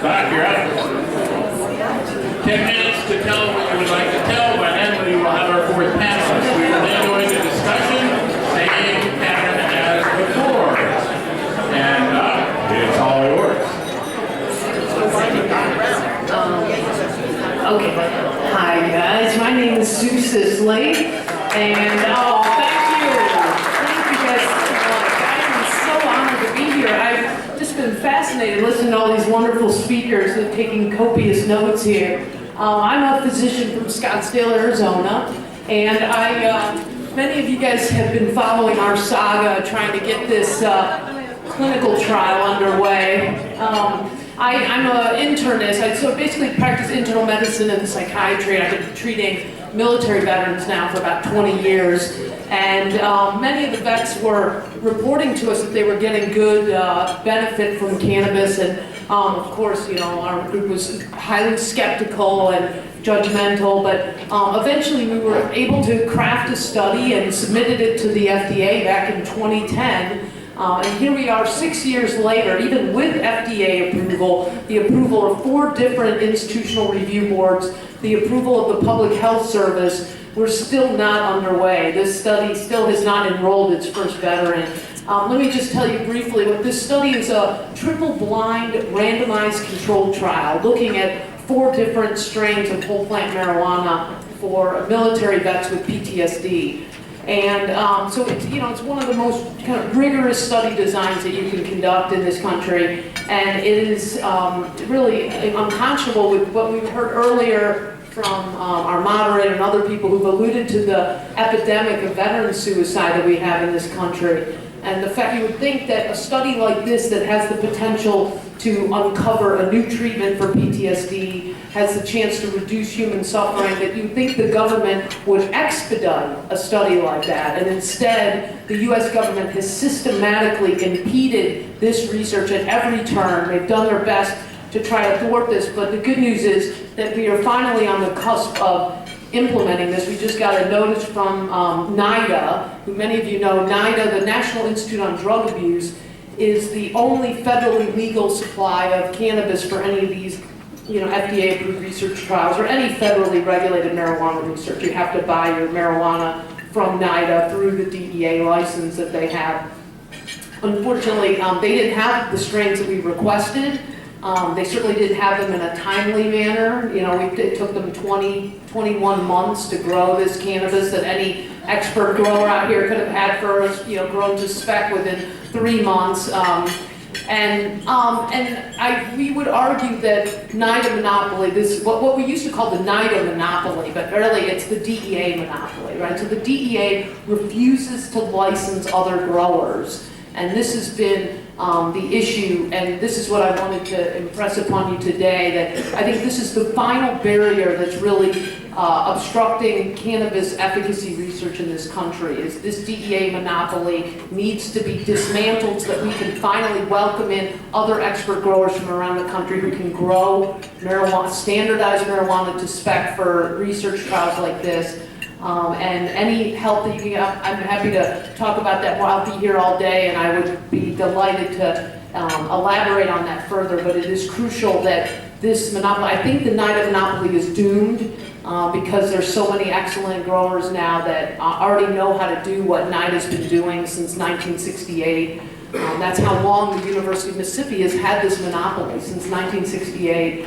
Doc, you're up. 10 minutes to tell what you would like to tell, but then we will have our fourth panelist. We will then go into discussion, same pattern as before. And it's all yours. Okay. Hi guys, my name is Sue Sisley, and thank you guys so much. I am so honored to be here. I've just been fascinated listening to all these wonderful speakers and taking copious notes here. I'm a physician from Scottsdale, Arizona, and many of you guys have been following our saga trying to get this clinical trial underway. I'm an internist. I basically practice internal medicine and psychiatry. I've been treating military veterans now for about 20 years. And many of the vets were reporting to us that they were getting good benefit from cannabis. And of course, you know, our group was highly skeptical and judgmental, but eventually we were able to craft a study and submitted it to the FDA back in 2010. And here we are 6 years later, even with FDA approval, the approval of 4 different institutional review boards, the approval of the Public Health Service, we're still not underway. This study still has not enrolled its first veteran. Let me just tell you briefly what this study is: a triple-blind, randomized controlled trial looking at 4 different strains of whole plant marijuana for military vets with PTSD. And so it's, you know, it's one of the most kind of rigorous study designs that you can conduct in this country, and it is really unconscionable with what we've heard earlier from our moderator and other people who've alluded to the epidemic of veteran suicide that we have in this country. And the fact you would think that a study like this that has the potential to uncover a new treatment for PTSD, has the chance to reduce human suffering, that you'd think the government would expedite a study like that. And instead, the US government has systematically impeded this research at every turn. They've done their best to try to thwart this, but the good news is that we are finally on the cusp of implementing this. We just got a notice from NIDA, who many of you know. NIDA, the National Institute on Drug Abuse, is the only federally legal supply of cannabis for any of these, you know, FDA-approved research trials or any federally regulated marijuana research. You have to buy your marijuana from NIDA through the DEA license that they have. Unfortunately, they didn't have the strains that we requested. They certainly didn't have them in a timely manner. You know, it took them 21 months to grow this cannabis that any expert grower out here could have had for us, you know, grown to spec within 3 months. We would argue that NIDA monopoly, what we used to call the NIDA monopoly, but really it's the DEA monopoly, right? So the DEA refuses to license other growers. And this has been the issue, and this is what I wanted to impress upon you today, that I think this is the final barrier that's really obstructing cannabis efficacy research in this country. Is this DEA monopoly needs to be dismantled so that we can finally welcome in other expert growers from around the country who can grow marijuana, standardized marijuana to spec for research trials like this. And any help that you can get, I'm happy to talk about that. I'll be here all day, and I would be delighted to elaborate on that further. But it is crucial that this monopoly, I think the NIDA monopoly is doomed because there's so many excellent growers now that already know how to do what NIDA's been doing since 1968. That's how long the University of Mississippi has had this monopoly, since 1968.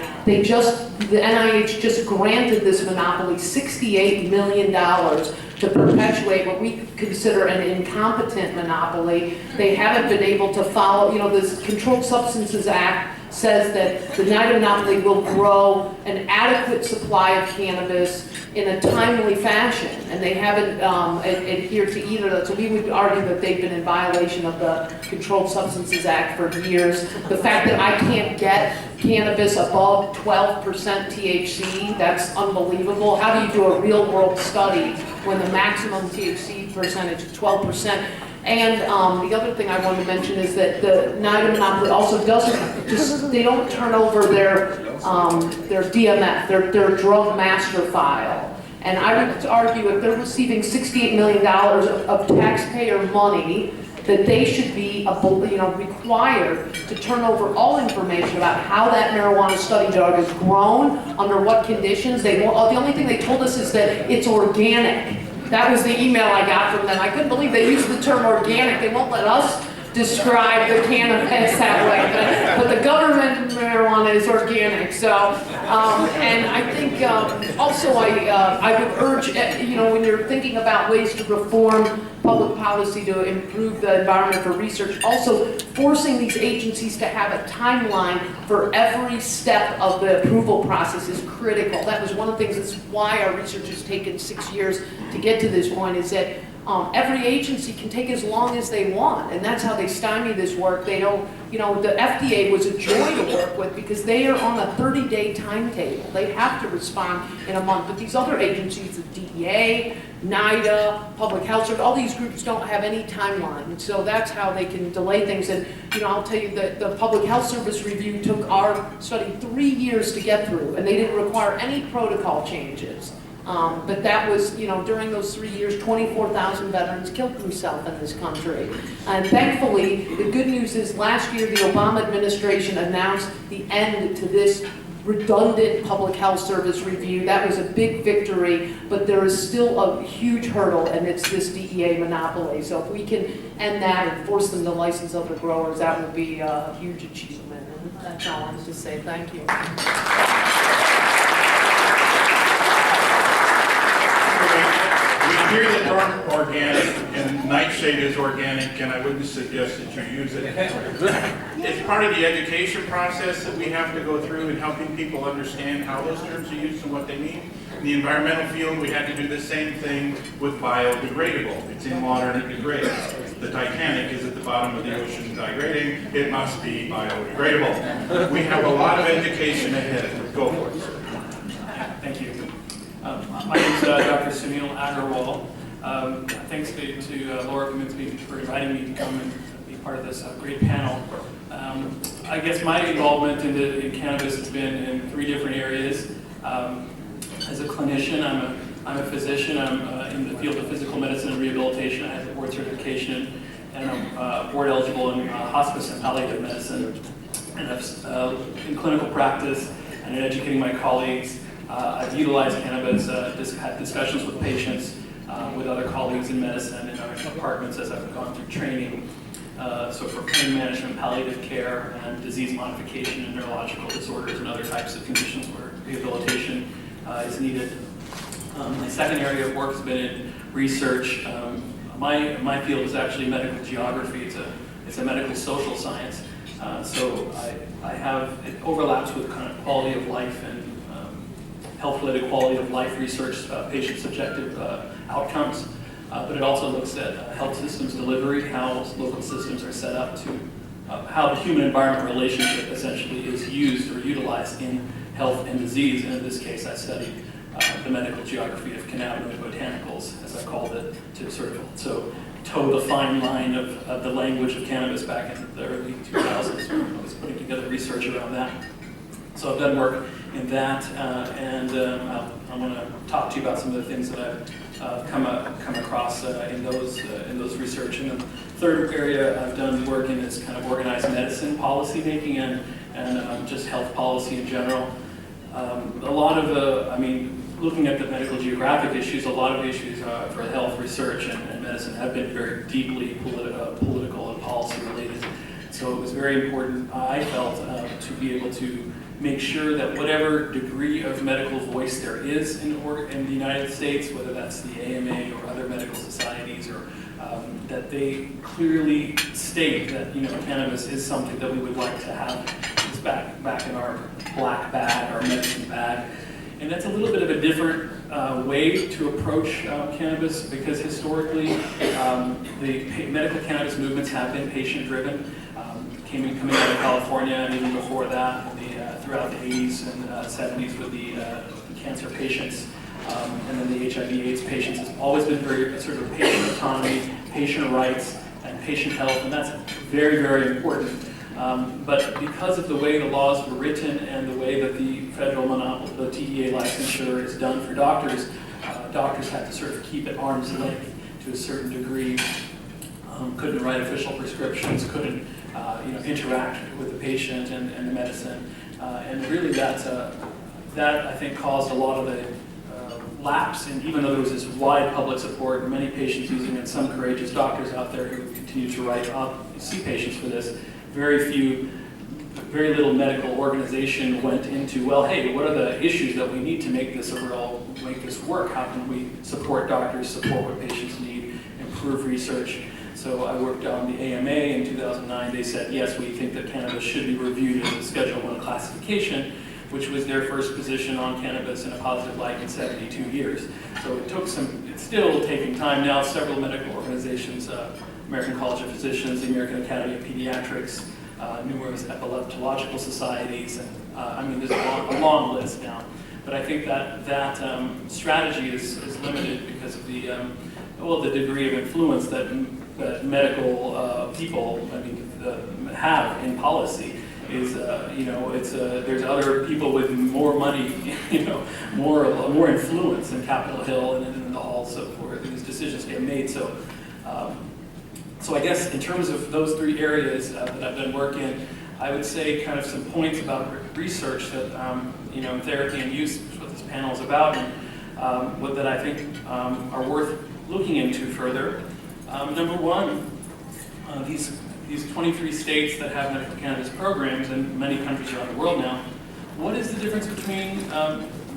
The NIH just granted this monopoly $68 million to perpetuate what we consider an incompetent monopoly. They haven't been able to follow, you know, this Controlled Substances Act says that the NIDA monopoly will grow an adequate supply of cannabis in a timely fashion, and they haven't adhered to either of those. So we would argue that they've been in violation of the Controlled Substances Act for years. The fact that I can't get cannabis above 12% THC, that's unbelievable. How do you do a real world study when the maximum THC percentage is 12%? And the other thing I wanted to mention is that the NIDA monopoly also they don't turn over their DMF, their drug master file. And I would argue if they're receiving $68 million of taxpayer money that they should be required to turn over all information about how that marijuana study drug is grown, under what conditions. The only thing they told us is that it's organic. That was the email I got from them. I couldn't believe they used the term organic. They won't let us describe the cannabis that way, but the government marijuana is organic. So, and I think also I would urge, when you're thinking about ways to reform public policy to improve the environment for research, also forcing these agencies to have a timeline for every step of the approval process is critical. That was one of the things, that's why our research has taken 6 years to get to this point, is that every agency can take as long as they want, and that's how they stymie this work. They don't, the FDA was a joy to work with because they are on a 30-day timetable. They have to respond in a month, but these other agencies, the DEA, NIDA, Public Health Service, all these groups don't have any timeline, and so that's how they can delay things. And I'll tell you that the Public Health Service review took our study 3 years to get through, and they didn't require any protocol changes. But that was, during those 3 years, 24,000 veterans killed themselves in this country. And thankfully, the good news is last year, the Obama administration announced the end to this redundant Public Health Service review. That was a big victory, but there is still a huge hurdle, and it's this DEA monopoly. So if we can end that and force them to license other growers, that would be a huge achievement. And that's all I wanted to say. Thank you. We hear that they're organic and nightshade is organic, and I wouldn't suggest that you use it. It's part of the education process that we have to go through in helping people understand how those terms are used and what they mean. In the environmental field, we had to do the same thing with biodegradable. It's in water and it degrades. The Titanic is at the bottom of the ocean degrading. It must be biodegradable. We have a lot of education ahead. Go for it, sir. Thank you. My name is Dr. Sunil Aggarwal. Thanks to Laura Kaminsky for inviting me to come and be part of this great panel. I guess my involvement in cannabis has been in 3 different areas. As a clinician, I'm a physician. I'm in the field of physical medicine and rehabilitation. I have a board certification, and I'm board eligible in hospice and palliative medicine. And I've in clinical practice and in educating my colleagues. I've utilized cannabis, had discussions with patients, with other colleagues in medicine in our departments as I've gone through training. So for pain management, palliative care, and disease modification and neurological disorders and other types of conditions where rehabilitation is needed. My second area of work has been in research. My field is actually medical geography. It's a medical social science. So it overlaps with kind of quality of life and health-related quality of life research, patient subjective outcomes, but it also looks at health systems delivery, how local systems are set up to, how the human-environment relationship essentially is used or utilized in health and disease. And in this case, I studied the medical geography of cannabinoid botanicals, as I called it, to sort of toe the fine line of the language of cannabis back in the early 2000s. I was putting together research around that. So I've done work in that, and I want to talk to you about some of the things that I've come across in those research. And the third area I've done work in is kind of organized medicine policy making and just health policy in general. A lot of looking at the medical geographic issues, a lot of issues for health research and medicine have been very deeply political and policy related. So it was very important, I felt, to be able to make sure that whatever degree of medical voice there is in the United States, whether that's the AMA or other medical societies, or that they clearly state that cannabis is something that we would like to have back in our black bag, our medicine bag. And that's a little bit of a different way to approach cannabis, because historically the medical cannabis movements have been patient-driven. Coming out of California, and even before that, throughout the 80s and 70s with the cancer patients, and then the HIV/AIDS patients. It's always been very sort of patient autonomy, patient rights, and patient health, and that's very, very important. But because of the way the laws were written and the way that the federal monopoly, the DEA licensure is done for doctors, doctors had to sort of keep at arm's length to a certain degree. couldn't write official prescriptions, couldn't interact with the patient and the medicine. And really that I think caused a lot of the lapse, and even though there was this wide public support and many patients using it, some courageous doctors out there who continue to see patients for this, very little medical organization went into, well, hey, what are the issues that we need to make this work? How can we support doctors, support what patients need, improve research? So I worked on the AMA in 2009. They said, yes, we think that cannabis should be reviewed as a Schedule I classification, which was their first position on cannabis in a positive light in 72 years. So it's still taking time now. Several medical organizations, American College of Physicians, the American Academy of Pediatrics, numerous epileptological societies, and there's a long list now. But I think that strategy is limited because of the degree of influence that medical people, have in policy. There's other people with more money, more influence in Capitol Hill and in the halls where these decisions get made. So I guess in terms of those three areas that I've been working, I would say kind of some points about research that in therapy and use, which is what this panel is about, and that I think are worth looking into further. Number one, these 23 states that have medical cannabis programs, and many countries around the world now, what is the difference between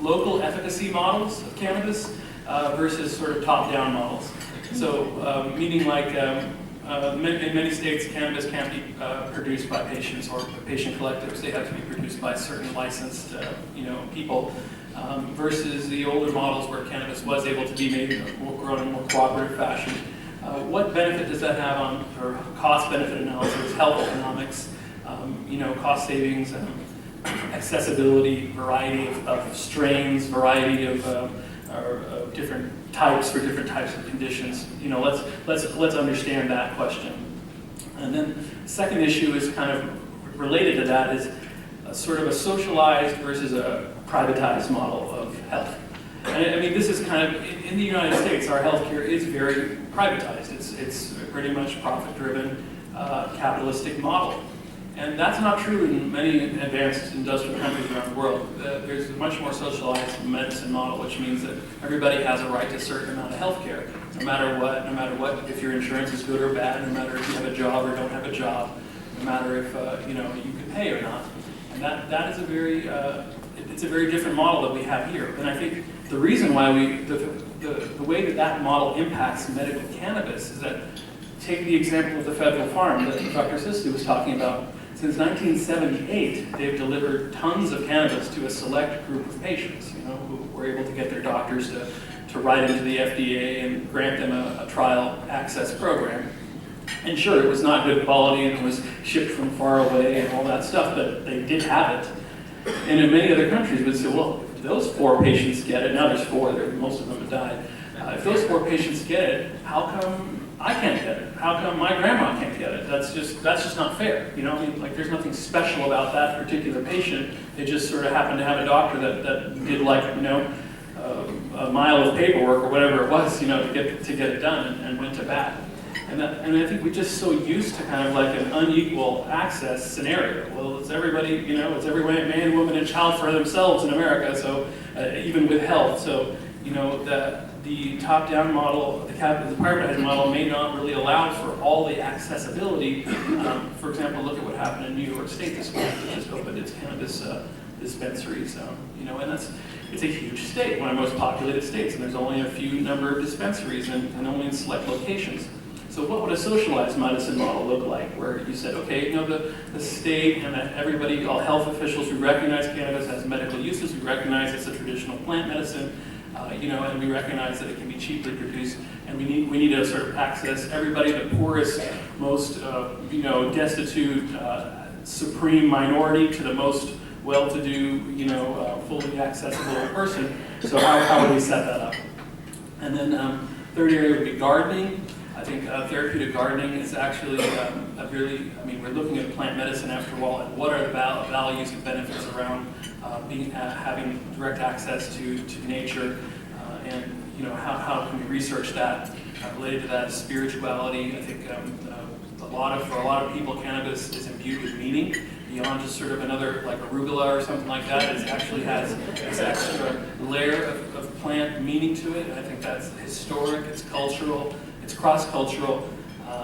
local efficacy models of cannabis versus sort of top-down models? So, meaning like in many states, cannabis can't be produced by patients or patient collectives. They have to be produced by certain licensed, people, versus the older models where cannabis was able to be maybe grown in a more cooperative fashion. What benefit does that have on, or cost-benefit analysis, health economics, cost savings, accessibility, variety of strains, variety of different types for different types of conditions? Let's understand that question. And then the second issue is kind of related to that, is sort of a socialized versus a privatized model of health. And this is kind of, in the United States, our healthcare is very privatized. It's pretty much profit-driven, capitalistic model. And that's not true in many advanced industrial countries around the world. There's a much more socialized medicine model, which means that everybody has a right to a certain amount of health care, no matter what, if your insurance is good or bad, no matter if you have a job or don't have a job, no matter if you can pay or not. And that is a very it's a very different model that we have here. And I think the reason why the way that model impacts medical cannabis is that, take the example of the federal farm that Dr. Sisley was talking about. Since 1978, they've delivered tons of cannabis to a select group of patients, who were able to get their doctors to write into the FDA and grant them a trial access program. And sure, it was not good quality and it was shipped from far away and all that stuff, but they did have it. And in many other countries, would say, well, if those 4 patients get it, now there's 4, most of them have died. If those 4 patients get it, how come I can't get it? How come my grandma can't get it? That's just not fair. There's nothing special about that particular patient. They just sort of happened to have a doctor that did a mile of paperwork or whatever it was, to get it done and went to bat. And I think we're just so used to kind of like an unequal access scenario. Well, it's everybody, it's every man, woman, and child for themselves in America. So even with health, so the top-down model, the privatized model may not really allow for all the accessibility. For example, look at what happened in New York State this week, which just opened its cannabis dispensaries. And it's a huge state, one of the most populated states, and there's only a few number of dispensaries and only in select locations. So what would a socialized medicine model look like, where you said, okay, the state and everybody, all health officials who recognize cannabis as medical uses, we recognize it's a traditional plant medicine, and we recognize that it can be cheaply produced, and we need to sort of access everybody, the poorest, most destitute, supreme minority to the most well-to-do, fully accessible person. So how would we set that up? And then third area would be gardening. I think therapeutic gardening is actually we're looking at plant medicine after all, and what are the values and benefits around having direct access to nature, and how can we research that? Related to that is spirituality. I think for a lot of people, cannabis is imbued with meaning beyond just sort of another, like arugula or something like that. It actually has this extra layer of plant meaning to it. And I think that's historic, it's cultural, it's cross-cultural,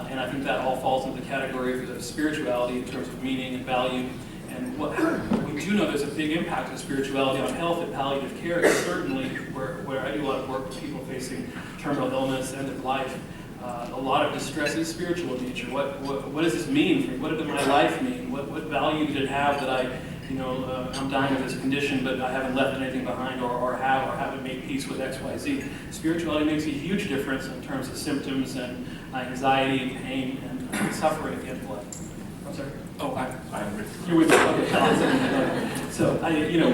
and I think that all falls into the category of spirituality in terms of meaning and value. And what we do know, there's a big impact of spirituality on health and palliative care. It's certainly where I do a lot of work with people facing terminal illness, end of life. A lot of distress is spiritual in nature. What does this mean for me? What did my life mean? What value did it have that I'm dying of this condition, but I haven't left anything behind, or haven't made peace with X, Y, Z? Spirituality makes a huge difference in terms of symptoms and anxiety and pain and suffering at the end of life. I'm sorry. Oh, I'm with you. You're with me. Okay. So,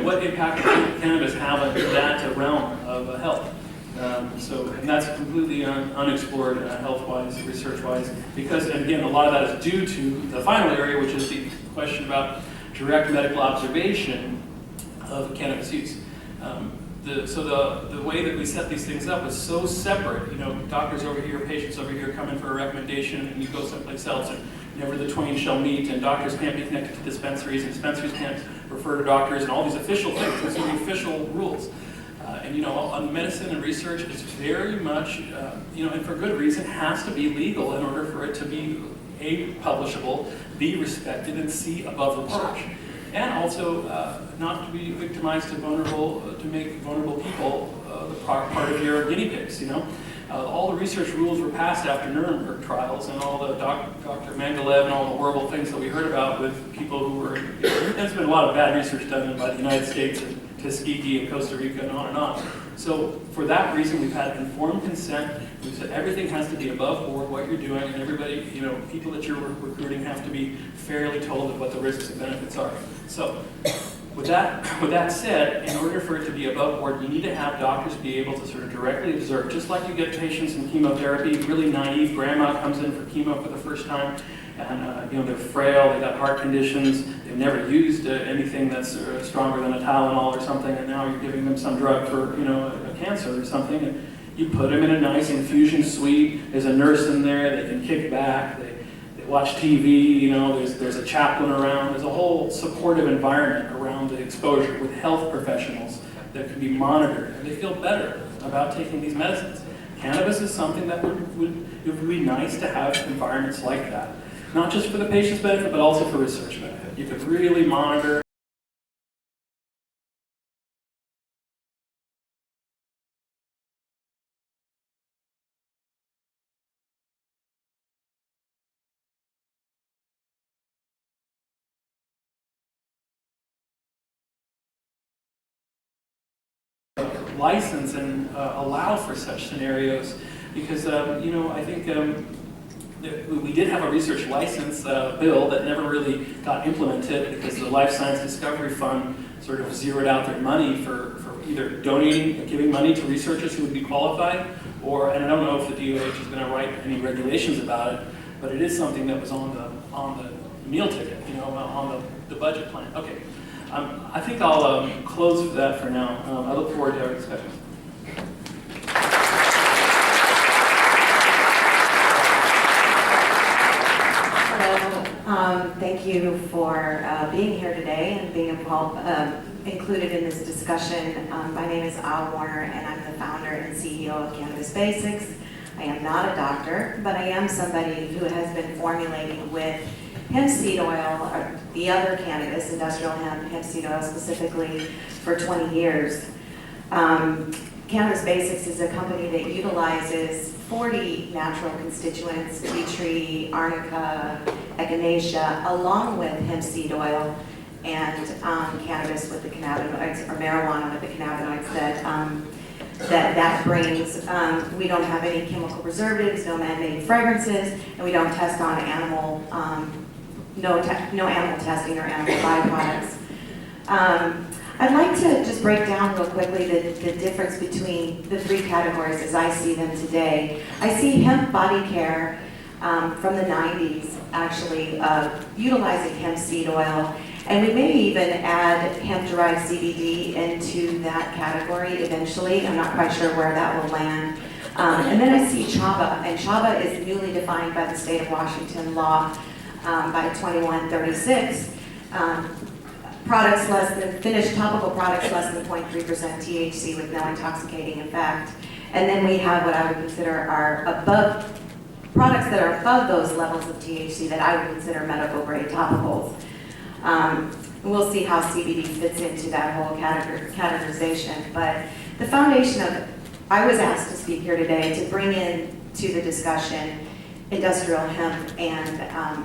what impact does cannabis have in that realm of health? And that's completely unexplored health-wise, research-wise, because, and again, a lot of that is due to the final area, which is the question about direct medical observation of cannabis use. The way that we set these things up is so separate. Doctors over here, patients over here come in for a recommendation, and you go someplace else, and never the twain shall meet, and doctors can't be connected to dispensaries, and dispensaries can't refer to doctors, and all these official things. Those are the official rules. On medicine and research, it's very much, and for good reason, has to be legal in order for it to be A, publishable, B, respected, and C, above reproach. And also, not to be victimized to make vulnerable people the part of your guinea pigs, all the research rules were passed after Nuremberg trials, and all the Dr. Mengelev and all the horrible things that we heard about with people who were, there's been a lot of bad research done by the United States and Tuskegee and Costa Rica and on and on. So for that reason, we've had informed consent. We've said everything has to be above board what you're doing, and everybody, people that you're recruiting have to be fairly told of what the risks and benefits are. So with that said, in order for it to be above board, you need to have doctors be able to sort of directly observe, just like you get patients in chemotherapy, really naive grandma comes in for chemo for the first time, and they're frail, they got heart conditions, they've never used anything that's stronger than a Tylenol or something, and now you're giving them some drug for a cancer or something, and you put them in a nice infusion suite, there's a nurse in there, they can kick back, they watch TV, there's a chaplain around, there's a whole supportive environment around the exposure with health professionals that can be monitored, and they feel better about taking these medicines. Cannabis is something that it would be nice to have environments like that. Not just for the patient's benefit, but also for research benefit. You could really monitor license and allow for such scenarios, because I think we did have a research license bill that never really got implemented because the Life Science Discovery Fund sort of zeroed out their money for either donating, giving money to researchers who would be qualified, and I don't know if the DOH is going to write any regulations about it, but it is something that was on the meal ticket, on the budget plan. Okay. I think I'll close with that for now. I look forward to our discussion. Hello. Thank you for being here today and being included in this discussion. My name is Al Warner, and I'm the founder and CEO of Cannabis Basics. I am not a doctor, but I am somebody who has been formulating with hemp seed oil, or the other cannabis, industrial hemp seed oil specifically, for 20 years. Cannabis Basics is a company that utilizes 40 natural constituents, tea tree, arnica, echinacea, along with hemp seed oil and cannabis with the cannabinoids, or marijuana with the cannabinoids that brings. We don't have any chemical preservatives, no man-made fragrances, and we don't test on animal, no animal testing or animal byproducts. I'd like to just break down real quickly the difference between the three categories as I see them today. I see hemp body care from the 90s actually utilizing hemp seed oil, and we may even add hemp-derived CBD into that category eventually. I'm not quite sure where that will land. And then I see CHABA, and CHABA is newly defined by the state of Washington law by 2136. Products less than, finished topical products less than 0.3% THC with no intoxicating effect. And then we have what I would consider are above, products that are above those levels of THC that I would consider medical grade topicals. We'll see how CBD fits into that whole categorization. But the foundation of, I was asked to speak here today to bring in to the discussion industrial hemp and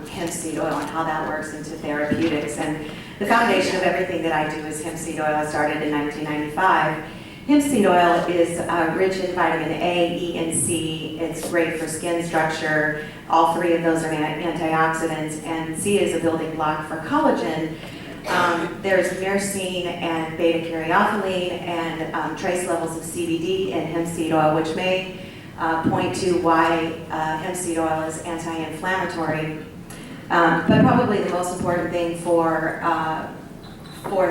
hemp seed oil and how that works into therapeutics. And the foundation of everything that I do is hemp seed oil. I started in 1995. Hemp seed oil is rich in vitamin A, E, and C. It's great for skin structure. All three of those are antioxidants, and C is a building block for collagen. There's myrcene and beta-caryophyllene and trace levels of CBD in hemp seed oil, which may point to why hemp seed oil is anti-inflammatory. But probably the most important thing for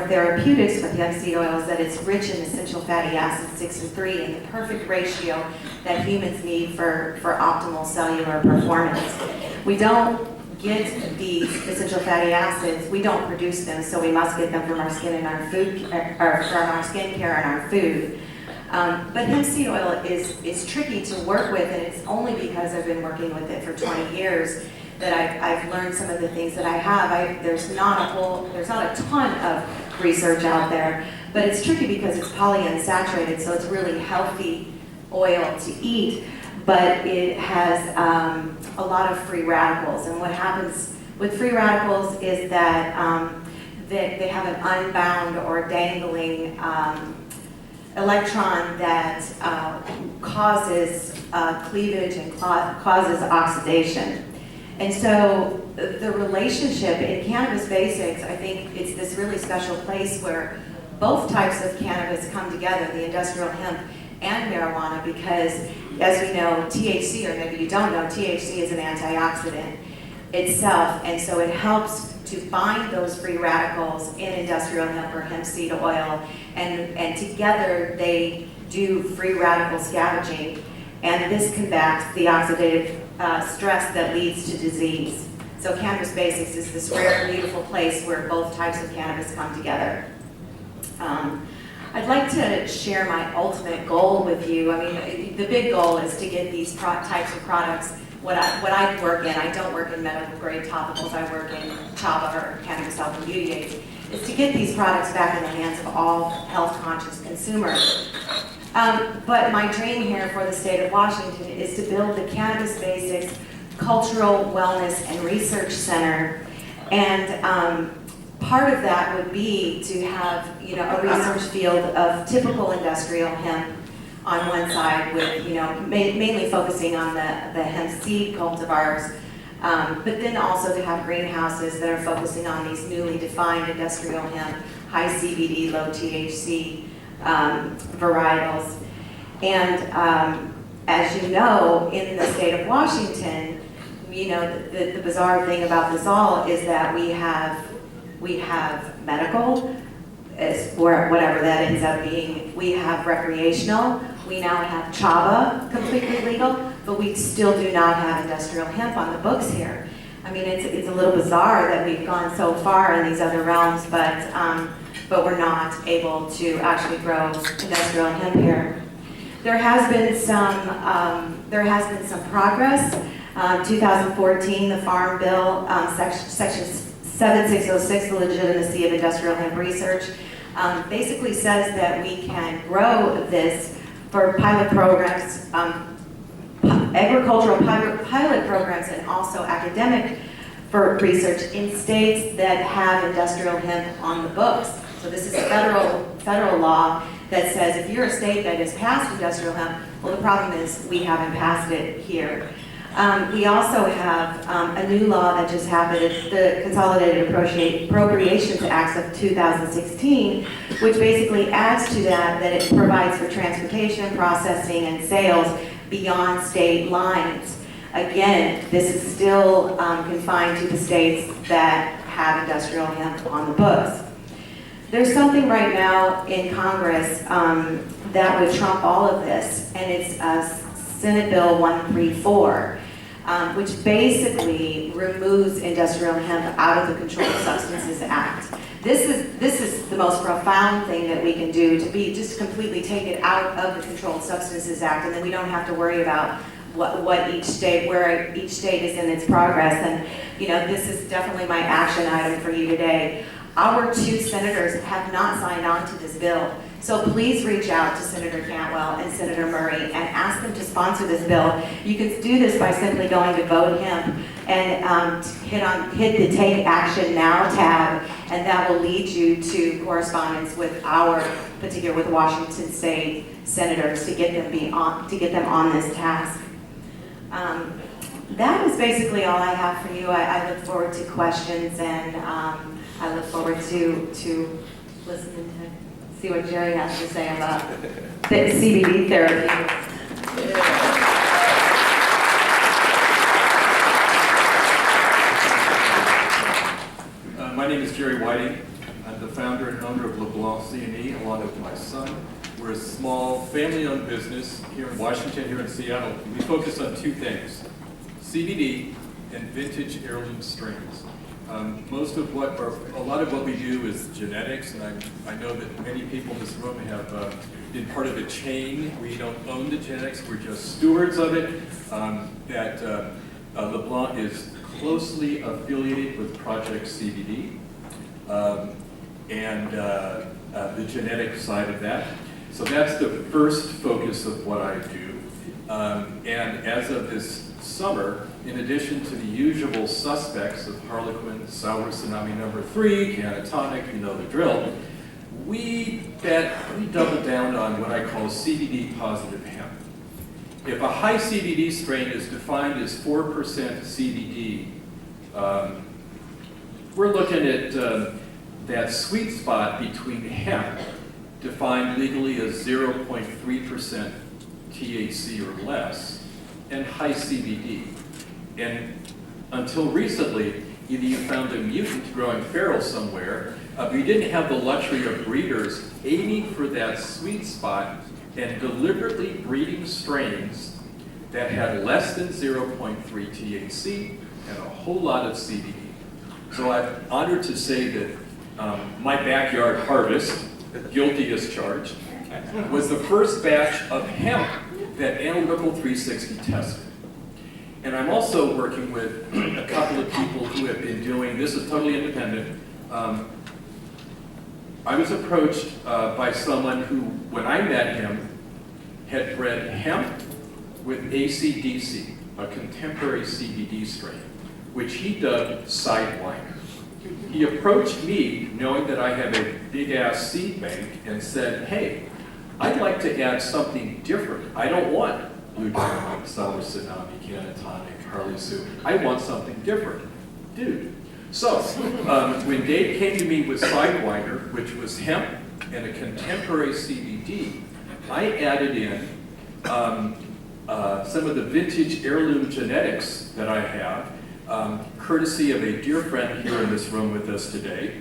therapeutics with hemp seed oil is that it's rich in essential fatty acids 6 and 3 in the perfect ratio that humans need for optimal cellular performance. We don't get these essential fatty acids, we don't produce them, so we must get them from our skin and our food, or from our skincare and our food. But hemp seed oil is tricky to work with, and it's only because I've been working with it for 20 years that I've learned some of the things that I have. There's not a ton of research out there, but it's tricky because it's polyunsaturated, so it's really healthy oil to eat, but it has a lot of free radicals. And what happens with free radicals is that they have an unbound or dangling electron that causes cleavage and causes oxidation. And so the relationship in Cannabis Basics, I think it's this really special place where both types of cannabis come together, the industrial hemp and marijuana, because as we know, THC, or maybe you don't know, THC is an antioxidant itself, and so it helps to bind those free radicals in industrial hemp or hemp seed oil, and together they do free radical scavenging, and this combats the oxidative stress that leads to disease. So Cannabis Basics is this rare, beautiful place where both types of cannabis come together. I'd like to share my ultimate goal with you. I mean, the big goal is to get these types of products, what I work in, I don't work in medical grade topicals, I work in CHABA or cannabis health and beauty aids, is to get these products back in the hands of all health conscious consumers. But my dream here for the state of Washington is to build the Cannabis Basics Cultural Wellness and Research Center, and part of that would be to have, a research field of typical industrial hemp on one side, with mainly focusing on the hemp seed cultivars, but then also to have greenhouses that are focusing on these newly defined industrial hemp, high CBD, low THC varietals. And as you know, in the state of Washington, the bizarre thing about this all is that we have medical, or whatever that ends up being. We have recreational. We now have CHABA completely legal, but we still do not have industrial hemp on the books here. I mean, it's a little bizarre that we've gone so far in these other realms, but we're not able to actually grow industrial hemp here. There has been some progress. 2014, the Farm Bill, Section 7606, the legitimacy of industrial hemp research, basically says that we can grow this for pilot programs, agricultural pilot programs, and also academic for research in states that have industrial hemp on the books. So this is a federal law that says if you're a state that has passed industrial hemp, well, the problem is we haven't passed it here. We also have a new law that just happened. It's the Consolidated Appropriations Act of 2016, which basically adds to that it provides for transportation, processing, and sales beyond state lines. Again, this is still confined to the states that have industrial hemp on the books. There's something right now in Congress that would trump all of this, and it's Senate Bill 134, which basically removes industrial hemp out of the Controlled Substances Act. This is the most profound thing that we can do, to be just completely take it out of the Controlled Substances Act, and then we don't have to worry about what each state, where each state is in its progress. And you know, this is definitely my action item for you today. Our 2 senators have not signed on to this bill. So please reach out to Senator Cantwell and Senator Murray and ask them to sponsor this bill. You can do this by simply going to Vote Hemp and hit the Take Action Now tab, and that will lead you to correspondence with with Washington State senators to get them on this task. That is basically all I have for you. I look forward to questions, and I look forward to listening to see what Jerry has to say about the CBD therapy. My name is Jerry Whiting. I'm the founder and owner of LeBlanc C&E, along with my son. We're a small family-owned business here in Washington, here in Seattle. We focus on 2 things: CBD and vintage heirloom strains. A lot of what we do is genetics, and I know that many people in this room have been part of a chain. We don't own the genetics, we're just stewards of it. LeBlanc is closely affiliated with Project CBD and the genetic side of that. So that's the first focus of what I do. And as of this summer, in addition to the usual suspects of Harlequin, Sour Tsunami number 3, Cannatonic, you know the drill, we double down on what I call CBD positive hemp. If a high CBD strain is defined as 4% CBD, we're looking at that sweet spot between hemp, defined legally as 0.3% THC or less, and high CBD. And until recently, either you found a mutant growing feral somewhere, but you didn't have the luxury of breeders aiming for that sweet spot and deliberately breeding strains that had less than 0.3 THC and a whole lot of CBD. So I'm honored to say that my backyard harvest, guilty as charged, was the first batch of hemp that Analytical 360 tested. And I'm also working with a couple of people who have been doing, this is totally independent. I was approached by someone who, when I met him, had bred hemp with AC/DC, a contemporary CBD strain, which he dubbed Sidewinder. He approached me knowing that I have a big-ass seed bank and said, hey, I'd like to add something different. I don't want Blue Diamond, Sour Tsunami, Cannatonic, Harley Sue. I want something different. Dude. So, when Dave came to me with Sidewinder, which was hemp and a contemporary CBD, I added in some of the vintage heirloom genetics that I have, courtesy of a dear friend here in this room with us today.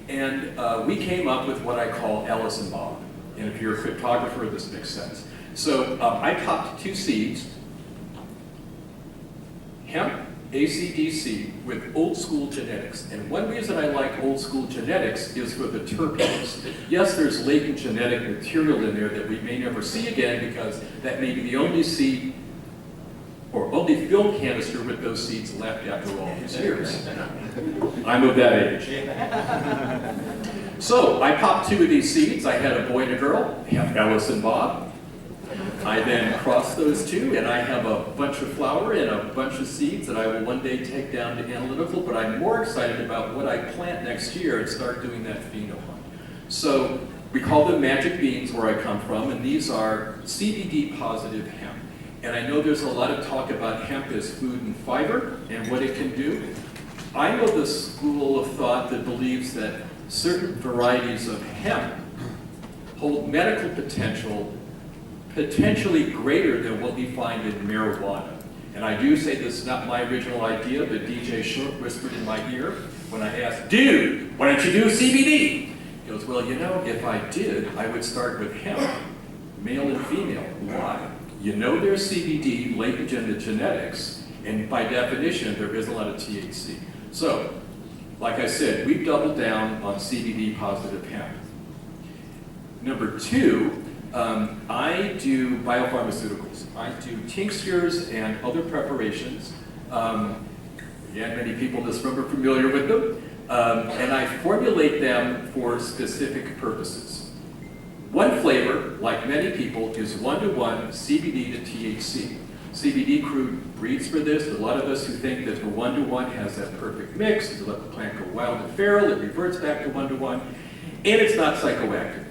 And we came up with what I call Alice and Bob. And if you're a cryptographer, this makes sense. So I popped 2 seeds, hemp, AC/DC, with old school genetics. And one reason I like old school genetics is for the terpenes. Yes, there's latent genetic material in there that we may never see again, because that may be the only seed or only film canister with those seeds left after all these years. I'm of that age. So I popped 2 of these seeds. I had a boy and a girl, Alice and Bob. I then crossed those 2, and I have a bunch of flower and a bunch of seeds that I will one day take down to Analytical, but I'm more excited about what I plant next year and start doing that pheno hunt. So we call them magic beans where I come from, and these are CBD positive hemp. And I know there's a lot of talk about hemp as food and fiber and what it can do. I'm of the school of thought that believes that certain varieties of hemp hold medical potential potentially greater than what we find in marijuana. And I do say this is not my original idea, but DJ Short whispered in my ear when I asked, dude, why don't you do CBD? He goes, well, you know, if I did, I would start with hemp, male and female. Why? you know there's CBD latent in the genetics, and by definition, there is a lot of THC. So, like I said, we've doubled down on CBD positive hemp. Number two, I do biopharmaceuticals. I do tinctures and other preparations. Again, many people in this room are familiar with them. And I formulate them for specific purposes. One flavor, like many people, is 1-to-1 CBD to THC. CBD crew breeds for this. A lot of us who think that the 1-to-1 has that perfect mix. You let the plant go wild and feral, it reverts back to 1-to-1, and it's not psychoactive.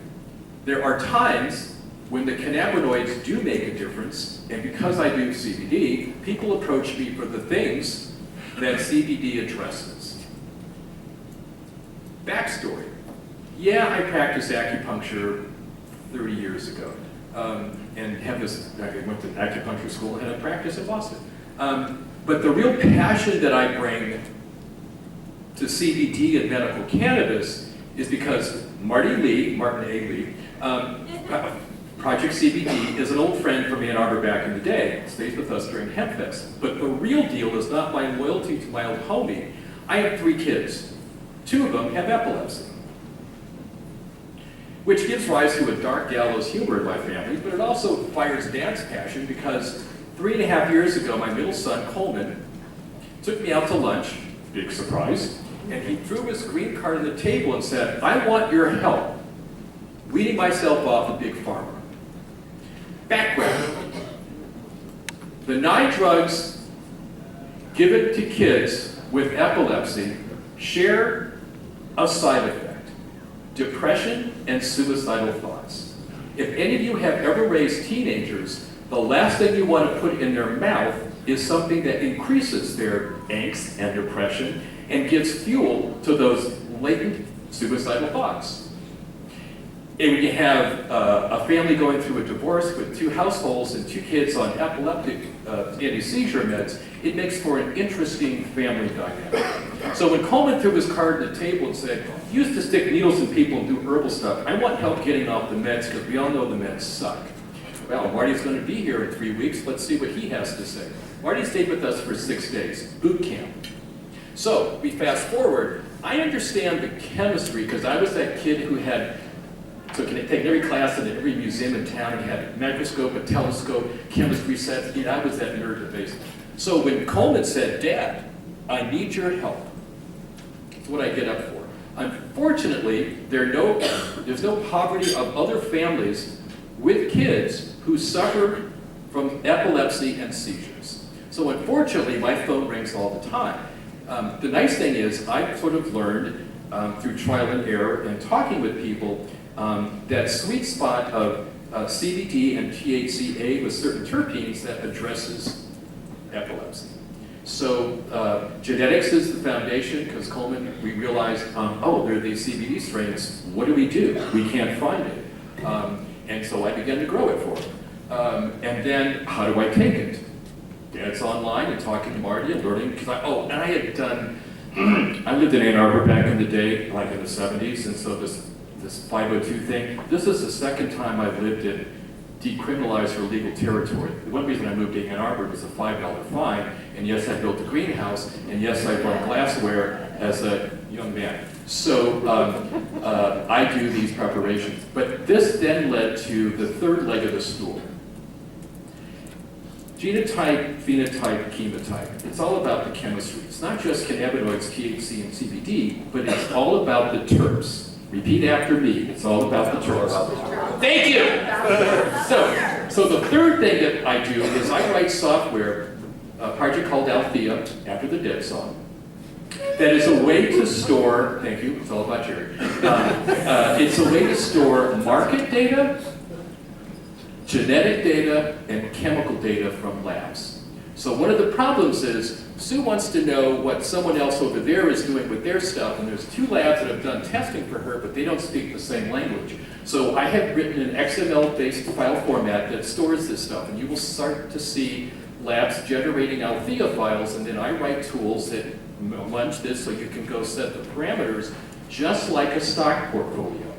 There are times when the cannabinoids do make a difference, and because I do CBD, people approach me for the things that CBD addresses. Backstory. Yeah, I practiced acupuncture 30 years ago. And have this, I went to acupuncture school and had a practice in Boston. But the real passion that I bring to CBD and medical cannabis is because Martin A. Lee, Project CBD is an old friend from Ann Arbor back in the day. Stays with us during HempFest. But the real deal is not my loyalty to my old homie. I have 3 kids. 2 of them have epilepsy, which gives rise to a dark gallows humor in my family, but it also fires Dad's passion because 3.5 years ago, my middle son, Coleman, took me out to lunch, big surprise, and he threw his green card on the table and said, "I want your help weeding myself off a big pharma." Background. The 9 drugs given to kids with epilepsy share a side effect: depression and suicidal thoughts. If any of you have ever raised teenagers, the last thing you want to put in their mouth is something that increases their angst and depression and gives fuel to those latent suicidal thoughts. And when you have a family going through a divorce with 2 households and 2 kids on epileptic anti-seizure meds, it makes for an interesting family dynamic. So when Coleman threw his card on the table and said, "You used to stick needles in people and do herbal stuff. I want help getting off the meds because we all know the meds suck." Well, Marty's going to be here in 3 weeks. Let's see what he has to say. Marty stayed with us for 6 days, boot camp. So we fast forward. I understand the chemistry because I was that kid who had taken every class in every museum in town and had a microscope, a telescope, chemistry sets. I was that nerd at base. So when Coleman said, "Dad, I need your help," that's what I get up for. Unfortunately, there's no poverty of other families with kids who suffer from epilepsy and seizures. So unfortunately, my phone rings all the time. The nice thing is I've sort of learned through trial and error and talking with people that sweet spot of CBD and THCA with certain terpenes that addresses epilepsy. So genetics is the foundation because Coleman, we realized, there are these CBD strains. What do? We can't find it. And so I began to grow it for him. And then how do I take it? Dad's online and talking to Marty and learning, because I had done, I lived in Ann Arbor back in the day, like in the 70s, and so this 502 thing, this is the second time I've lived in decriminalized or legal territory. The one reason I moved to Ann Arbor was a $5 fine, and yes, I built a greenhouse, and yes, I bought glassware as a young man. So I do these preparations. But this then led to the third leg of the stool. Genotype, phenotype, chemotype. It's all about the chemistry. It's not just cannabinoids, THC, and CBD, but it's all about the terps. Repeat after me. It's all about the terps. Thank you! So the third thing that I do is I write software, a project called Althea, after the Dead song, that is a way to store, thank you, it's all about Jerry. It's a way to store market data, genetic data, and chemical data from labs. So one of the problems is Sue wants to know what someone else over there is doing with their stuff, and there's 2 labs that have done testing for her, but they don't speak the same language. So I have written an XML-based file format that stores this stuff, and you will start to see labs generating Althea files, and then I write tools that munch this so you can go set the parameters just like a stock portfolio.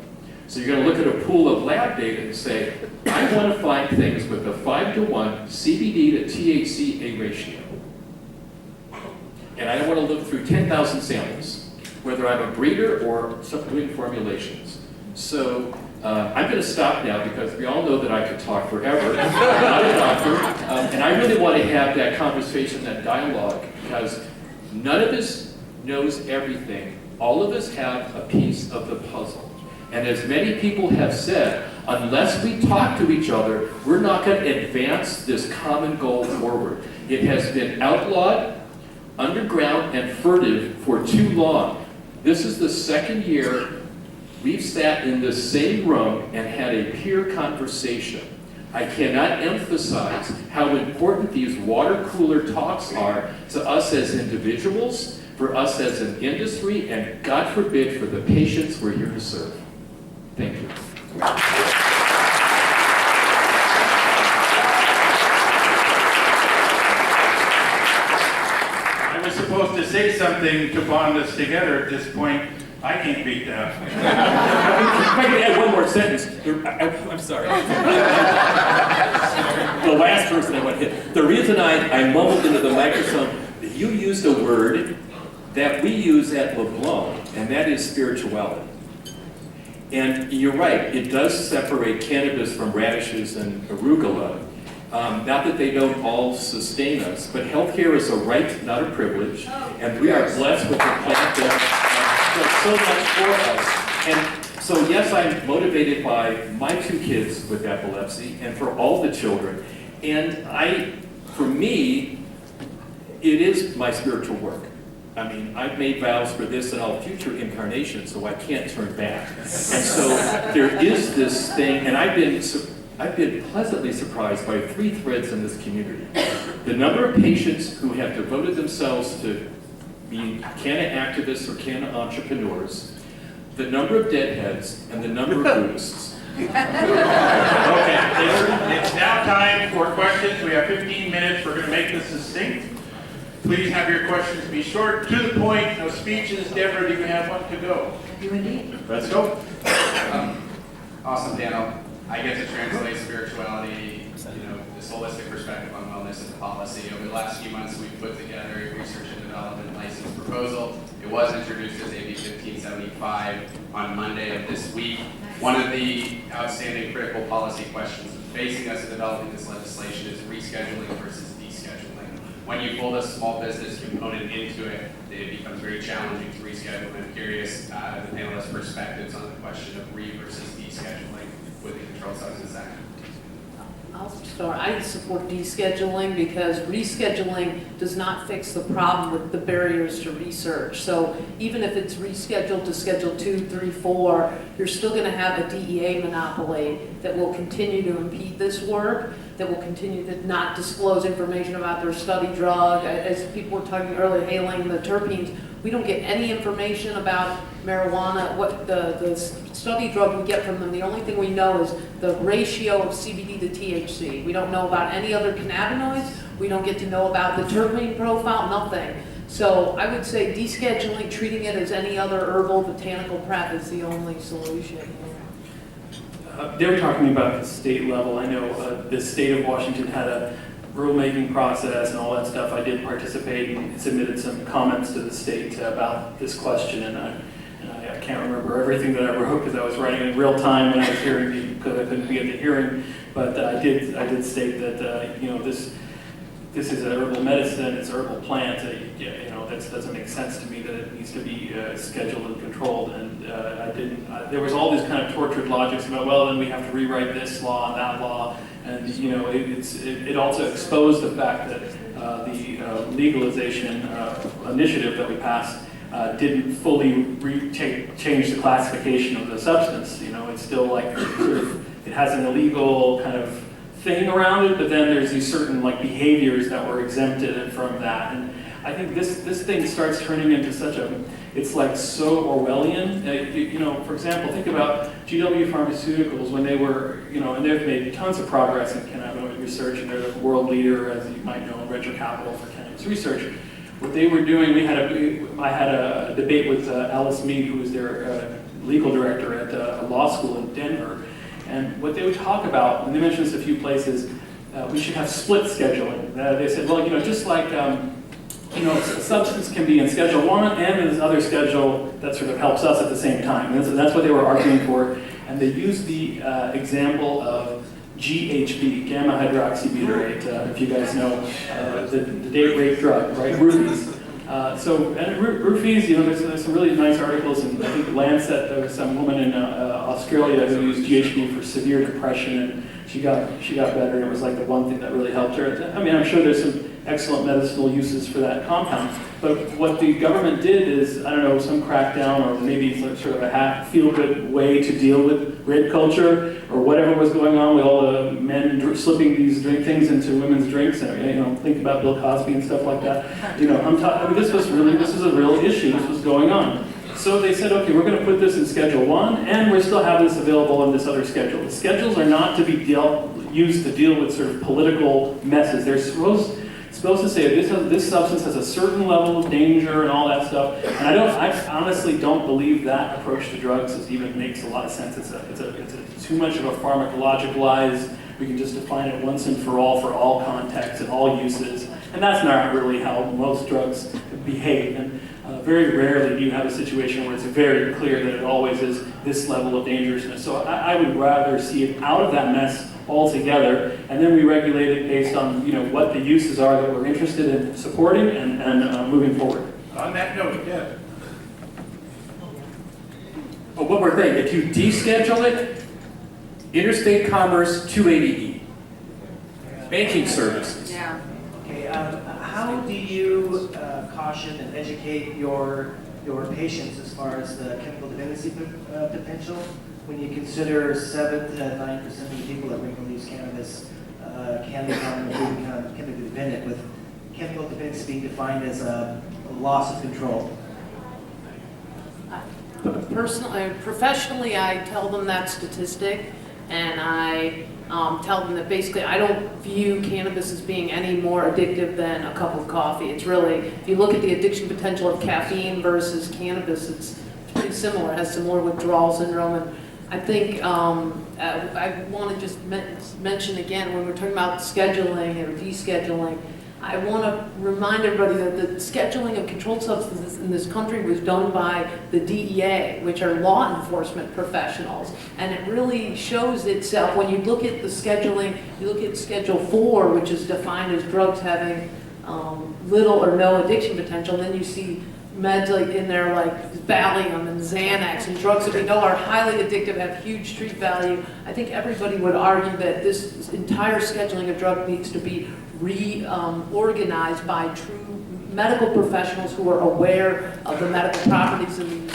So you're going to look at a pool of lab data and say, I I want to find things with a 5-to-1 CBD to THCA ratio. And I don't want to look through 10,000 samples, whether I'm a breeder or doing formulations. So I'm going to stop now because we all know that I could talk forever. I'm not a doctor, and I really want to have that conversation, that dialogue, because none of us knows everything. All of us have a piece of the puzzle. And as many people have said, unless we talk to each other, we're not going to advance this common goal forward. It has been outlawed, underground, and furtive for too long. This is the second year we've sat in the same room and had a peer conversation. I cannot emphasize how important these water cooler talks are to us as individuals, for us as an industry, and God forbid for the patients we're here to serve. Thank you. I was supposed to say something to bond us together at this point. I can't beat that. If I could add one more sentence. I'm sorry. The last person I want to hit. The reason I mumbled into the microphone, you used a word that we use at LeBlanc, and that is spirituality. And you're right, it does separate cannabis from radishes and arugula. Not that they don't all sustain us, but healthcare is a right, not a privilege, and we are blessed with a plant that does so much for us. And so yes, I'm motivated by my 2 kids with epilepsy and for all the children. And for me, it is my spiritual work. I mean, I've made vows for this and all future incarnations, so I can't turn back. And so there is this thing, and I've been pleasantly surprised by 3 threads in this community. The number of patients who have devoted themselves to being canna activists or canna entrepreneurs, the number of deadheads, and the number of Buddhists. Okay, it's now time for questions. We have 15 minutes. We're going to make this succinct. Please have your questions be short, to the point, no speeches. Deborah, do you have one to go? You indeed. Let's go. Awesome panel. I get to translate spirituality, this holistic perspective on wellness and policy. Over the last few months, we've put together a research and development license proposal. It was introduced as AB 1575 on Monday of this week. One of the outstanding critical policy questions facing us in developing this legislation is rescheduling versus descheduling. When you pull the small business component into it, it becomes very challenging to reschedule. I'm curious the panelists' perspectives on the question of versus descheduling with the Controlled Substance Act. I'll start. I support descheduling because rescheduling does not fix the problem with the barriers to research. So even if it's rescheduled to Schedule 2, 3, 4, you're still going to have a DEA monopoly that will continue to impede this work, that will continue to not disclose information about their study drug. As people were talking earlier, hailing the terpenes, we don't get any information about marijuana, what the study drug we get from them. The only thing we know is the ratio of CBD to THC. We don't know about any other cannabinoids. We don't get to know about the terpene profile, nothing. So I would say descheduling, treating it as any other herbal botanical prep is the only solution. They were talking about the state level. I know the state of Washington had a rulemaking process and all that stuff. I did participate and submitted some comments to the state about this question, and I can't remember everything that I wrote because I was writing in real time when I was hearing because I couldn't be at the hearing. But I did state that this is a herbal medicine, it's a herbal plant. That doesn't make sense to me that it needs to be scheduled and controlled. And there was all these kind of tortured logics about, well, then we have to rewrite this law and that law. And it also exposed the fact that the legalization initiative that we passed didn't fully change the classification of the substance. It's still like sort of, it has an illegal kind of thing around it, but then there's these certain behaviors that were exempted from that. And I think this thing starts turning into such it's like so Orwellian. For example, think about GW Pharmaceuticals when they were, and they've made tons of progress in cannabinoid research, and they're the world leader, as you might know, in venture capital for cannabis research. What they were doing, I had a debate with Alice Mead, who was their legal director at a law school in Denver, And what they would talk about, and they mentioned this a few places, we should have split scheduling. They said, well, just like a substance can be in Schedule 1 and in this other schedule that sort of helps us at the same time. And that's what they were arguing for. And they used the example of GHB, gamma hydroxybutyrate, if you guys know, the date rape drug, right? Roofies. Roofies, there's some really nice articles in, I think, Lancet. There was some woman in Australia who used GHB for severe depression, and she got better, and it was like the one thing that really helped her. I mean, I'm sure there's some excellent medicinal uses for that compound, but what the government did is, I don't know, some crackdown, or maybe sort of a feel-good way to deal with rape culture, or whatever was going on with all the men slipping these things into women's drinks, and think about Bill Cosby and stuff like that. This was a real issue. This was going on. So they said, okay, we're going to put this in Schedule 1, and we still have this available in this other schedule. The schedules are not to be used to deal with sort of political messes. They're supposed to say this substance has a certain level of danger and all that stuff. And I honestly don't believe that approach to drugs even makes a lot of sense. It's too much of a pharmacologicalized. We can just define it once and for all contexts and all uses. And that's not really how most drugs behave. And very rarely do you have a situation where it's very clear that it always is this level of dangerousness. So I would rather see it out of that mess altogether, and then we regulate it based on what the uses are that we're interested in supporting and moving forward. On that note, yeah. Oh, one more thing. If you deschedule it, interstate commerce 280E, banking services. Yeah. Okay, how do you caution and educate your patients as far as the chemical dependency potential when you consider 7 to 9% of the people that regularly use cannabis can become chemically dependent, with chemical dependency being defined as a loss of control? Personally, professionally, I tell them that statistic, and I tell them that basically I don't view cannabis as being any more addictive than a cup of coffee. It's really, if you look at the addiction potential of caffeine versus cannabis, it's pretty similar. It has similar withdrawal syndrome. And I think I want to just mention again, when we're talking about scheduling or descheduling, I want to remind everybody that the scheduling of controlled substances in this country was done by the DEA, which are law enforcement professionals. And it really shows itself when you look at the scheduling, you look at Schedule 4, which is defined as drugs having little or no addiction potential, and then you see meds like in there like Valium and Xanax and drugs that we know are highly addictive, have huge street value. I think everybody would argue that this entire scheduling of drug needs to be reorganized by true medical professionals who are aware of the medical properties of these.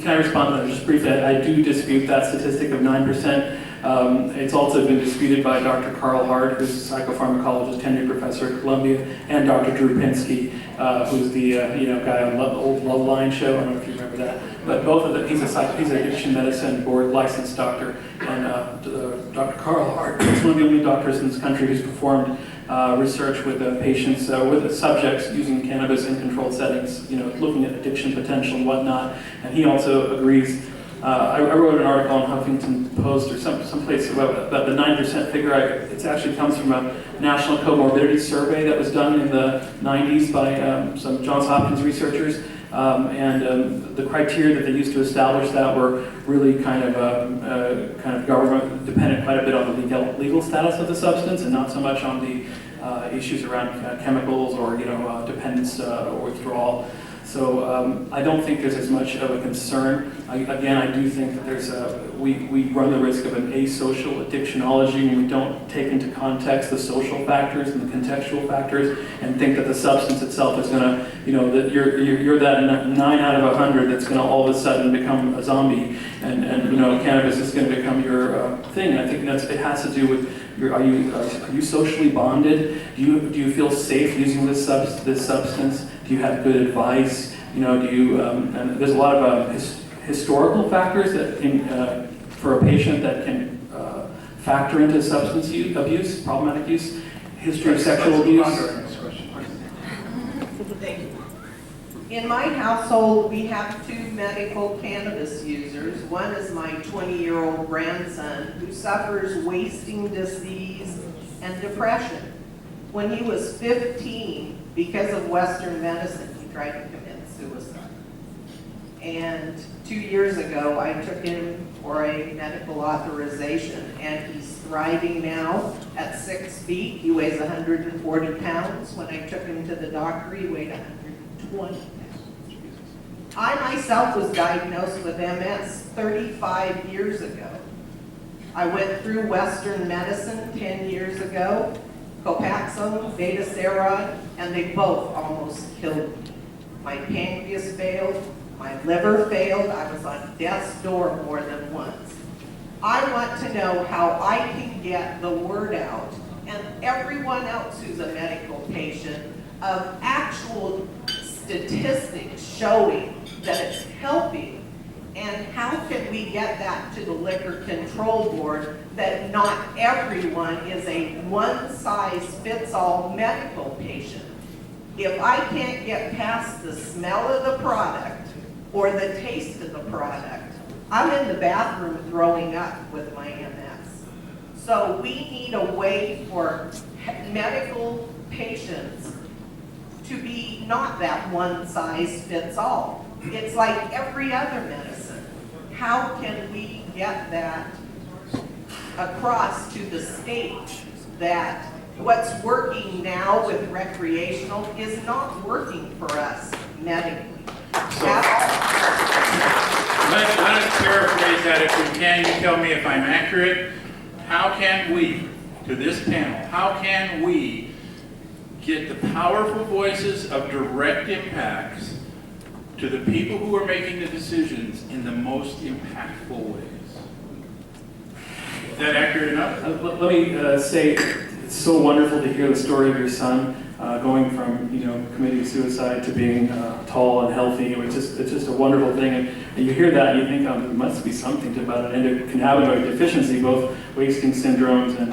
Can I respond to that just briefly? I do dispute that statistic of 9%. It's also been disputed by Dr. Carl Hart, who's a psychopharmacologist, tenured professor at Columbia, and Dr. Drew Pinsky, who's the guy on the old Loveline show. I don't know if you remember that. But both of them, he's an addiction medicine board licensed doctor, and Dr. Carl Hart is one of the only doctors in this country who's performed research with patients, with subjects using cannabis in controlled settings, looking at addiction potential and whatnot. And he also agrees. I wrote an article on Huffington Post or someplace about the 9% figure. It actually comes from a national comorbidity survey that was done in the 90s by some Johns Hopkins researchers. And the criteria that they used to establish that were really kind of government dependent quite a bit on the legal status of the substance, and not so much on the issues around chemicals or dependence or withdrawal. So I don't think there's as much of a concern. I do think that we run the risk of an asocial addictionology when we don't take into context the social factors and the contextual factors, and think that the substance itself is going to, that you're that 9 out of 100 that's going to all of a sudden become a zombie, and cannabis is going to become your thing. I think it has to do with are you socially bonded? Do you feel safe using this substance? Do you have good advice? And there's a lot of historical factors that for a patient that can factor into substance abuse, problematic use, history of sexual abuse. Thank you. In my household, we have 2 medical cannabis users. One is my 20-year-old grandson who suffers wasting disease and depression. When he was 15, because of Western medicine, he tried to commit suicide. And 2 years ago, I took him for a medical authorization, and he's thriving now at 6 feet. He weighs 140 pounds. When I took him to the doctor, he weighed 120 pounds. I myself was diagnosed with MS 35 years ago. I went through Western medicine 10 years ago, Copaxone, Betaseron, and they both almost killed me. My pancreas failed, my liver failed, I was on death's door more than once. I want to know how I can get the word out, and everyone else who's a medical patient, of actual statistics showing that it's helping, and how can we get that to the Liquor Control Board that not everyone is a one-size-fits-all medical patient. If I can't get past the smell of the product or the taste of the product, I'm in the bathroom throwing up with my MS. So we need a way for medical patients to be not that one-size-fits-all. It's like every other medicine. How can we get that across to the state that what's working now with recreational is not working for us medically? So, let us paraphrase that if we can. You tell me if I'm accurate. How can we, to this panel, how can we get the powerful voices of direct impacts to the people who are making the decisions in the most impactful ways? Is that accurate enough? Let me say, it's so wonderful to hear the story of your son going from committing suicide to being tall and healthy. It's just a wonderful thing, and you hear that and you think there must be something about an endocannabinoid deficiency, both wasting syndromes and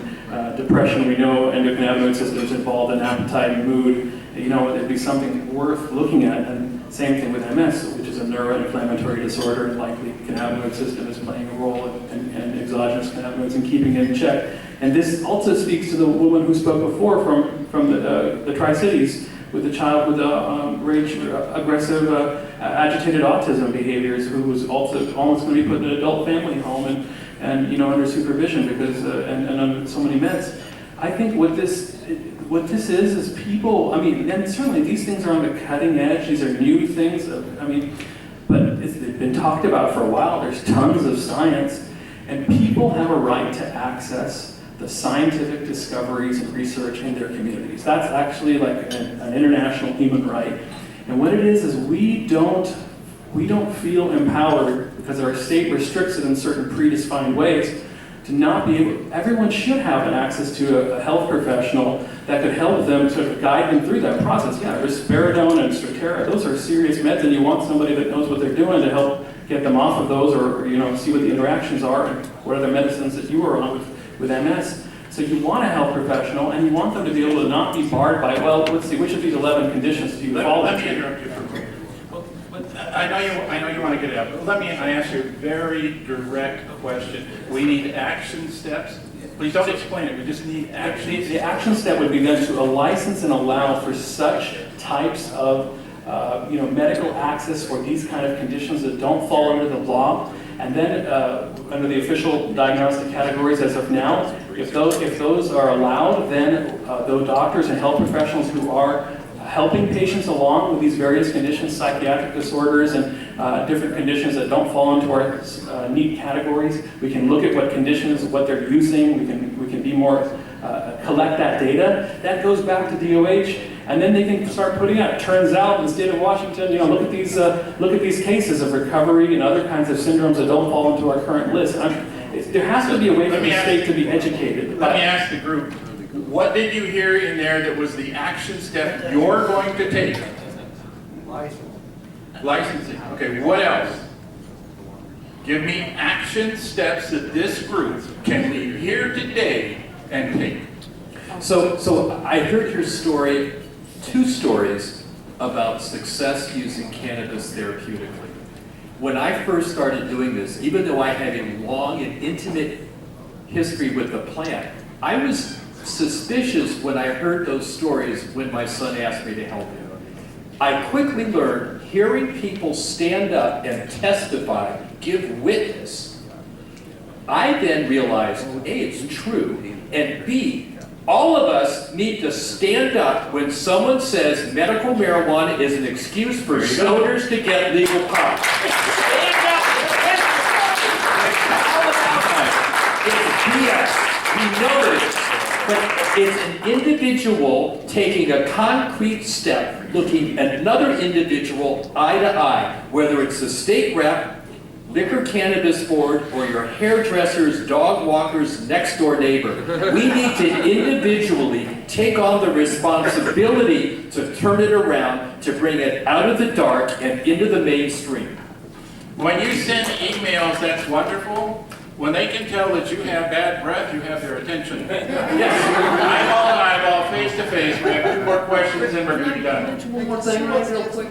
depression. We know endocannabinoid systems involved in appetite and mood. There'd be something worth looking at. And same thing with MS, which is a neuroinflammatory disorder, and likely cannabinoid system is playing a role and exogenous cannabinoids in keeping it in check. And this also speaks to the woman who spoke before from the Tri-Cities with the child with rage, aggressive, agitated autism behaviors, who was also almost going to be put in an adult family home and under supervision because and under so many meds. I think what this is people, and certainly these things are on the cutting edge, these are new things, but they've been talked about for a while, there's tons of science, and people have a right to access the scientific discoveries and research in their communities. That's actually like an international human right. And what it is we don't feel empowered because our state restricts it in certain predefined ways to not be able, everyone should have an access to a health professional that could help them to guide them through that process. Yeah, risperidone and Strattera, those are serious meds, and you want somebody that knows what they're doing to help get them off of those, or see what the interactions are and what other medicines that you are on with MS. So you want a health professional, and you want them to be able to not be barred by, well, let's see, which of these 11 conditions do you fall into? Let me interrupt you for a quick. I know you want to get it out, but I ask you a very direct question. We need action steps. Please don't explain it. We just need action. The action step would be then to license and allow for such types of medical access for these kind of conditions that don't fall under the law. And then under the official diagnostic categories as of now, if those are allowed, then those doctors and health professionals who are helping patients along with these various conditions, psychiatric disorders and different conditions that don't fall into our need categories. We can look at what conditions, what they're using. We can be more, collect that data. That goes back to DOH, and then they can start putting out. It turns out in the state of Washington, look at these cases of recovery and other kinds of syndromes that don't fall into our current list. There has to be a way for the state to be educated. Let me ask the group. What did you hear in there that was the action step you're going to take? Licensing. Okay, what else? Give me action steps that this group can leave here today and take. So I heard your story, two stories about success using cannabis therapeutically. When I first started doing this, even though I had a long and intimate history with the plant, I was suspicious when I heard those stories when my son asked me to help him. I quickly learned hearing people stand up and testify, give witness. I then realized, A, it's true, and B, all of us need to stand up when someone says medical marijuana is an excuse for stoners to get legal pot. Stand up and all about it's BS. We know it is. But it's an individual taking a concrete step, looking at another individual eye to eye, whether it's the state rep, liquor cannabis board, or your hairdresser's, dog walker's next door neighbor. We need to individually take on the responsibility to turn it around, to bring it out of the dark and into the mainstream. When you send emails, that's wonderful. When they can tell that you have bad breath, you have their attention. Yes. Eyeball to eyeball, face to face. We have 2 more questions and we're going to be done. One more thing, real quick.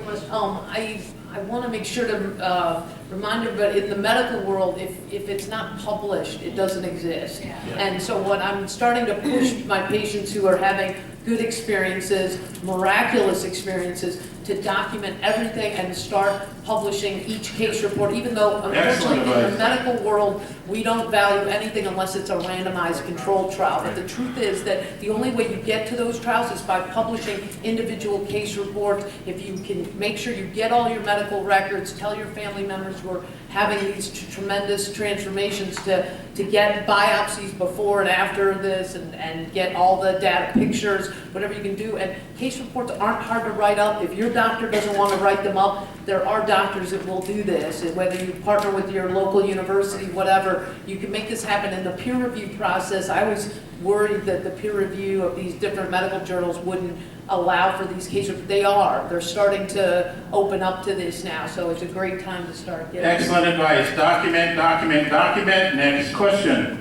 I want to make sure to remind everybody, in the medical world, if it's not published, it doesn't exist. And so what I'm starting to push my patients who are having good experiences, miraculous experiences, to document everything and start publishing each case report, even though unfortunately in the medical world, we don't value anything unless it's a randomized controlled trial. But the truth is that the only way you get to those trials is by publishing individual case reports. If you can make sure you get all your medical records, tell your family members who are having these tremendous transformations to get biopsies before and after this and get all the data, pictures, whatever you can do. And case reports aren't hard to write up. If your doctor doesn't want to write them up, there are doctors that will do this. And whether you partner with your local university, whatever, you can make this happen. In the peer review process, I was worried that the peer review of these different medical journals wouldn't allow for these cases. They're starting to open up to this now, so it's a great time to start getting. Excellent advice. Document, document, document. Next question.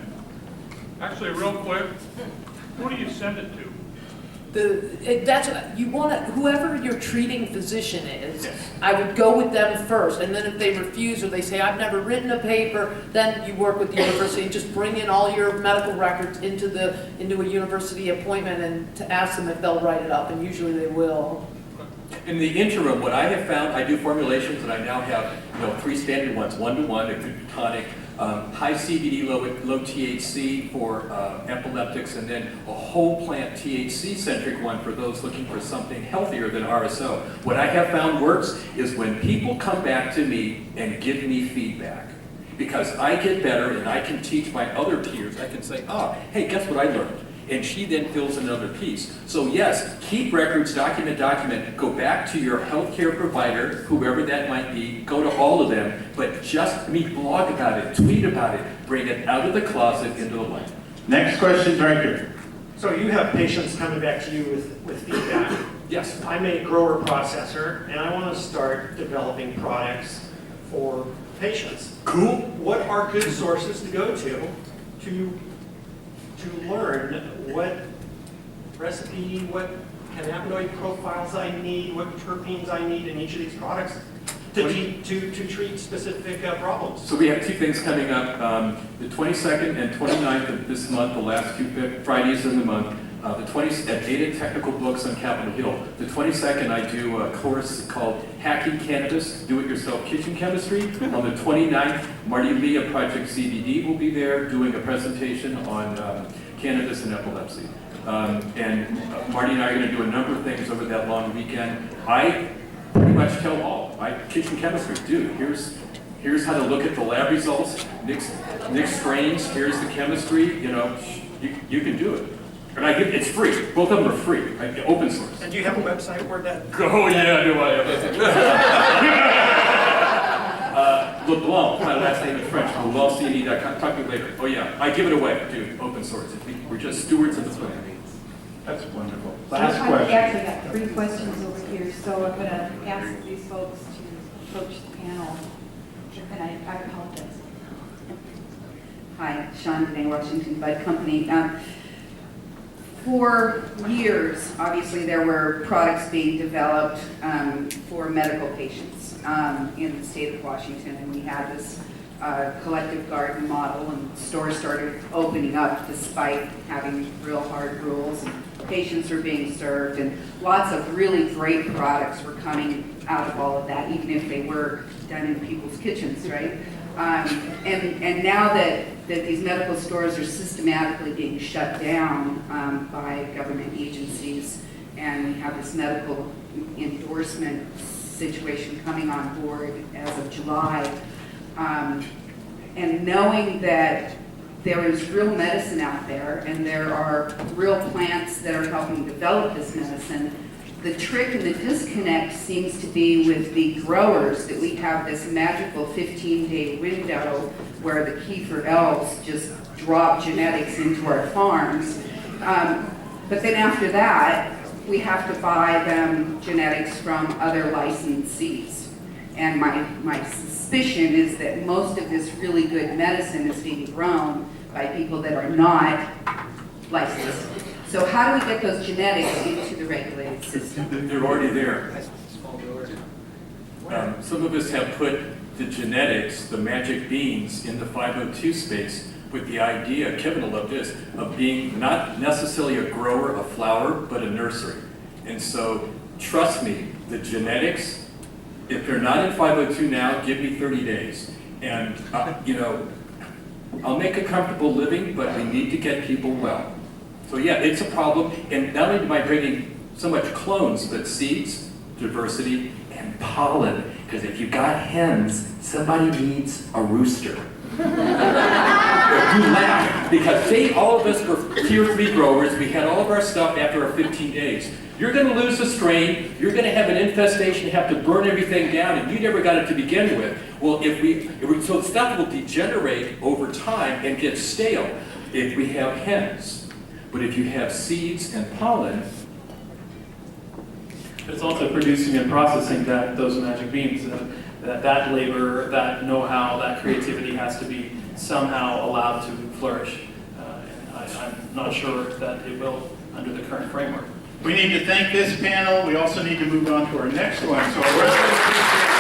Actually, real quick, who do you send it to? Whoever your treating physician is, I would go with them first, and then if they refuse or they say, I've never written a paper, then you work with the university and just bring in all your medical records into a university appointment and to ask them if they'll write it up, and usually they will. In the interim, what I have found, I do formulations, and I now have 3 standard ones: 1-to-1, a good tonic, high CBD, low THC for epileptics, and then a whole plant THC-centric one for those looking for something healthier than RSO. What I have found works is when people come back to me and give me feedback. Because I get better and I can teach my other peers, I can say, hey, guess what I learned? And she then fills another piece. So yes, keep records, document, go back to your healthcare provider, whoever that might be, go to all of them, but just blog about it, tweet about it, bring it out of the closet into the light. Next question, right here. So you have patients coming back to you with feedback. Yes. I'm a grower processor, and I want to start developing products for patients. Cool. What are good sources to go to learn what recipe, what cannabinoid profiles I need, what terpenes I need in each of these products to treat specific problems? So we have 2 things coming up, the 22nd and 29th of this month, the last 2 Fridays in the month. At Data Technical Books on Capitol Hill. The 22nd, I do a course called Hacking Cannabis, Do-It-Yourself Kitchen Chemistry. On the 29th, Marty Lee of Project CBD will be there doing a presentation on cannabis and epilepsy. And Marty and I are going to do a number of things over that long weekend. I pretty much tell all my kitchen chemistry, dude, here's how to look at the lab results, mix strains, here's the chemistry, you can do it. And it's free. Both of them are free. Open source. And do you have a website where that? Oh yeah, do I have it? LeBlanc, my last name is French. LeBlancCD.com. Talk to you later. Oh yeah, I give it away, dude. Open source. We're just stewards of the plant. That's wonderful. Last I've question. actually got 3 questions over here, so I'm going to ask these folks to approach the panel, and I apologize. Hi, Sean Day, Washington Bud Company. For years, obviously, there were products being developed for medical patients in the state of Washington, and we had this collective garden model, and stores started opening up despite having real hard rules, and patients were being served, and lots of really great products were coming out of all of that, even if they were done in people's kitchens, right? And now that these medical stores are systematically being shut down by government agencies, and we have this medical endorsement situation coming on board as of July, and knowing that there is real medicine out there and there are real plants that are helping develop this medicine, the trick and the disconnect seems to be with the growers, that we have this magical 15-day window where the kefir elves just drop genetics into our farms. But then after that, we have to buy them genetics from other licensees. And my suspicion is that most of this really good medicine is being grown by people that are not licensed. So how do we get those genetics into the regulated system? They're already there. Some of us have put the genetics, the magic beans, in the 502 space with the idea, Kevin will love this, of being not necessarily a grower of flower, but a nursery. And so, trust me, the genetics, if they're not in 502 now, give me 30 days. And, you know, I'll make a comfortable living, but we need to get people well. So yeah, it's a problem, and not only am I bringing so much clones, but seeds, diversity, and pollen. Because if you got hens, somebody needs a rooster. You laugh, because all of us were tier 3 growers. We had all of our stuff after our 15 days. You're going to lose a strain. You're going to have an infestation, have to burn everything down, and you never got it to begin with. Well, so stuff will degenerate over time and get stale if we have hens. But if you have seeds and pollen, it's also producing and processing those magic beans. That labor, that know-how, that creativity has to be somehow allowed to flourish. And I'm not sure that it will under the current framework. We need to thank this panel. We also need to move on to our next one. So a round of applause.